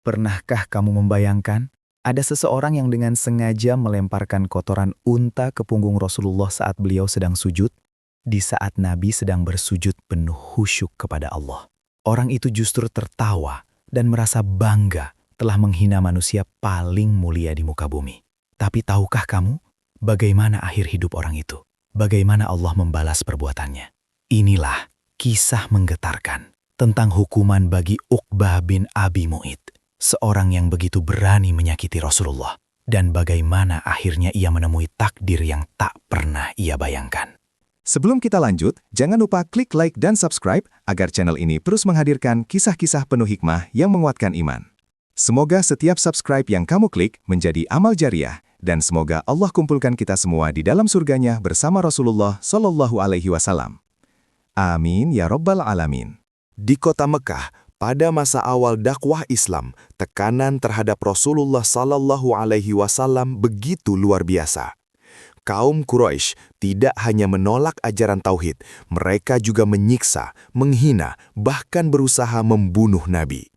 Pernahkah kamu membayangkan? Ada seseorang yang dengan sengaja melemparkan kotoran unta ke punggung Rasulullah saat beliau sedang sujud, di saat Nabi sedang bersujud penuh khusyuk kepada Allah. Orang itu justru tertawa dan merasa bangga telah menghina manusia paling mulia di muka bumi. Tapi tahukah kamu bagaimana akhir hidup orang itu? Bagaimana Allah membalas perbuatannya? Inilah kisah menggetarkan tentang hukuman bagi Uqbah bin Abi Mu'id, seorang yang begitu berani menyakiti Rasulullah, dan bagaimana akhirnya ia menemui takdir yang tak pernah ia bayangkan. Sebelum kita lanjut, jangan lupa klik like dan subscribe agar channel ini terus menghadirkan kisah-kisah penuh hikmah yang menguatkan iman. Semoga setiap subscribe yang kamu klik menjadi amal jariah, dan semoga Allah kumpulkan kita semua di dalam surganya bersama Rasulullah Shallallahu Alaihi Wasallam. Amin ya Rabbal Alamin. Di kota Mekah, pada masa awal dakwah Islam, tekanan terhadap Rasulullah Sallallahu Alaihi Wasallam begitu luar biasa. Kaum Quraisy tidak hanya menolak ajaran tauhid, mereka juga menyiksa, menghina, bahkan berusaha membunuh Nabi.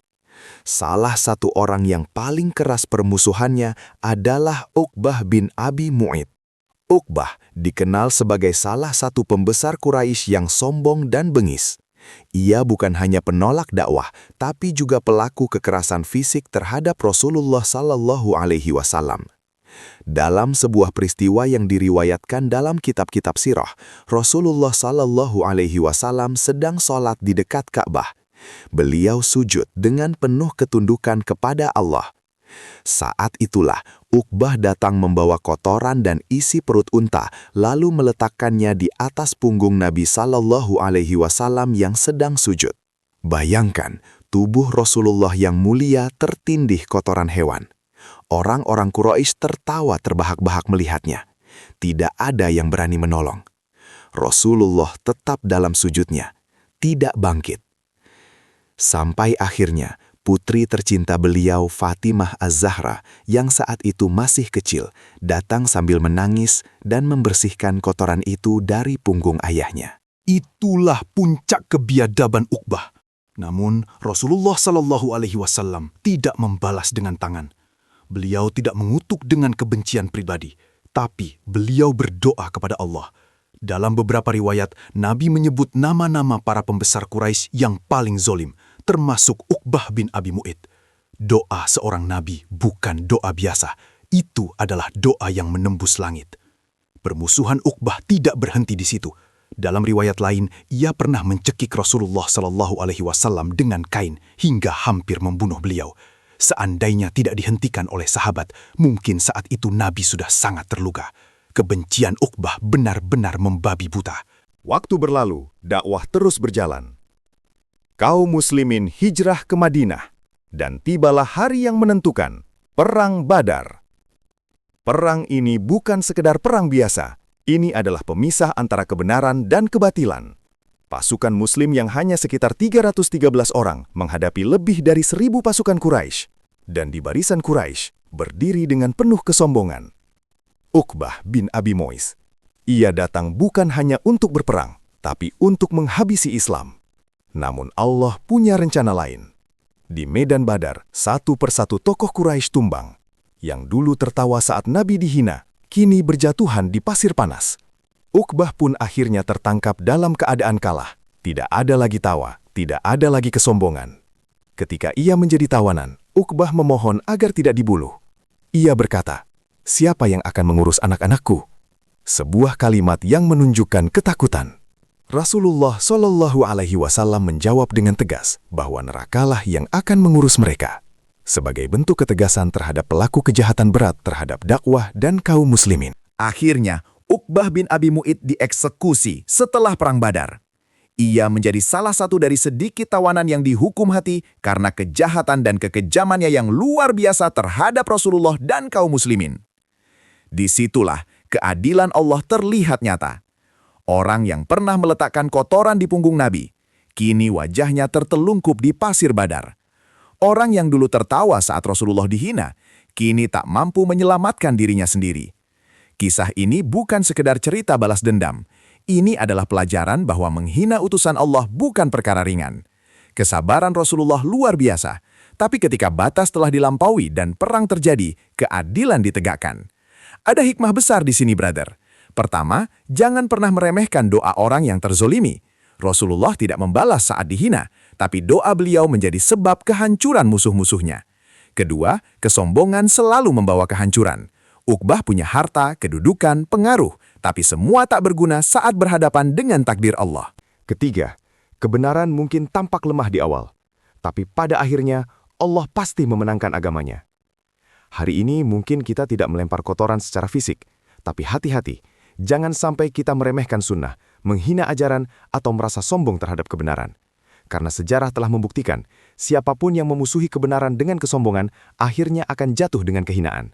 Salah satu orang yang paling keras permusuhannya adalah Uqbah bin Abi Mu'id. Uqbah dikenal sebagai salah satu pembesar Quraisy yang sombong dan bengis. Ia bukan hanya penolak dakwah, tapi juga pelaku kekerasan fisik terhadap Rasulullah Sallallahu Alaihi Wasallam. Dalam sebuah peristiwa yang diriwayatkan dalam kitab-kitab sirah, Rasulullah Sallallahu Alaihi Wasallam sedang sholat di dekat Ka'bah. Beliau sujud dengan penuh ketundukan kepada Allah. Saat itulah Uqbah datang membawa kotoran dan isi perut unta, lalu meletakkannya di atas punggung Nabi Sallallahu Alaihi Wasallam yang sedang sujud. Bayangkan, tubuh Rasulullah yang mulia tertindih kotoran hewan. Orang-orang Quraisy tertawa terbahak-bahak melihatnya. Tidak ada yang berani menolong. Rasulullah tetap dalam sujudnya, tidak bangkit. Sampai akhirnya, putri tercinta beliau Fatimah Az-Zahra yang saat itu masih kecil datang sambil menangis dan membersihkan kotoran itu dari punggung ayahnya. Itulah puncak kebiadaban Uqbah. Namun Rasulullah Shallallahu Alaihi Wasallam tidak membalas dengan tangan. Beliau tidak mengutuk dengan kebencian pribadi, tapi beliau berdoa kepada Allah. Dalam beberapa riwayat, Nabi menyebut nama-nama para pembesar Quraisy yang paling zolim, termasuk Uqbah bin Abi Mu'id. Doa seorang Nabi bukan doa biasa. Itu adalah doa yang menembus langit. Permusuhan Uqbah tidak berhenti di situ. Dalam riwayat lain, ia pernah mencekik Rasulullah Shallallahu Alaihi Wasallam dengan kain hingga hampir membunuh beliau. Seandainya tidak dihentikan oleh sahabat, mungkin saat itu Nabi sudah sangat terluka. Kebencian Uqbah benar-benar membabi buta. Waktu berlalu, dakwah terus berjalan. Kaum muslimin hijrah ke Madinah, dan tibalah hari yang menentukan, Perang Badar. Perang ini bukan sekedar perang biasa, ini adalah pemisah antara kebenaran dan kebatilan. Pasukan muslim yang hanya sekitar 313 orang menghadapi lebih dari 1.000 pasukan Quraisy, dan di barisan Quraisy berdiri dengan penuh kesombongan Uqbah bin Abi Mu'id. Ia datang bukan hanya untuk berperang, tapi untuk menghabisi Islam. Namun Allah punya rencana lain. Di medan Badar, satu persatu tokoh Quraisy tumbang. Yang dulu tertawa saat Nabi dihina, kini berjatuhan di pasir panas. Uqbah pun akhirnya tertangkap dalam keadaan kalah. Tidak ada lagi tawa, tidak ada lagi kesombongan. Ketika ia menjadi tawanan, Uqbah memohon agar tidak dibunuh. Ia berkata, "Siapa yang akan mengurus anak-anakku?" Sebuah kalimat yang menunjukkan ketakutan. Rasulullah Shallallahu Alaihi Wasallam menjawab dengan tegas bahwa nerakalah yang akan mengurus mereka. Sebagai bentuk ketegasan terhadap pelaku kejahatan berat terhadap dakwah dan kaum muslimin. Akhirnya, Uqbah bin Abi Mu'id dieksekusi setelah Perang Badar. Ia menjadi salah satu dari sedikit tawanan yang dihukum mati karena kejahatan dan kekejamannya yang luar biasa terhadap Rasulullah dan kaum muslimin. Disitulah keadilan Allah terlihat nyata. Orang yang pernah meletakkan kotoran di punggung Nabi, kini wajahnya tertelungkup di pasir Badar. Orang yang dulu tertawa saat Rasulullah dihina, kini tak mampu menyelamatkan dirinya sendiri. Kisah ini bukan sekedar cerita balas dendam. Ini adalah pelajaran bahwa menghina utusan Allah bukan perkara ringan. Kesabaran Rasulullah luar biasa. Tapi ketika batas telah dilampaui dan perang terjadi, keadilan ditegakkan. Ada hikmah besar di sini, brother. Pertama, jangan pernah meremehkan doa orang yang terzolimi. Rasulullah tidak membalas saat dihina, tapi doa beliau menjadi sebab kehancuran musuh-musuhnya. Kedua, kesombongan selalu membawa kehancuran. Uqbah punya harta, kedudukan, pengaruh, tapi semua tak berguna saat berhadapan dengan takdir Allah. Ketiga, kebenaran mungkin tampak lemah di awal, tapi pada akhirnya Allah pasti memenangkan agamanya. Hari ini mungkin kita tidak melempar kotoran secara fisik, tapi hati-hati, jangan sampai kita meremehkan sunnah, menghina ajaran, atau merasa sombong terhadap kebenaran. Karena sejarah telah membuktikan, siapapun yang memusuhi kebenaran dengan kesombongan, akhirnya akan jatuh dengan kehinaan.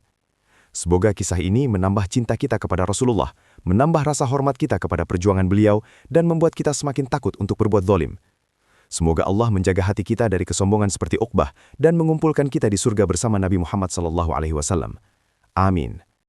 Semoga kisah ini menambah cinta kita kepada Rasulullah, menambah rasa hormat kita kepada perjuangan beliau, dan membuat kita semakin takut untuk berbuat zalim. Semoga Allah menjaga hati kita dari kesombongan seperti Uqbah dan mengumpulkan kita di surga bersama Nabi Muhammad SAW. Amin.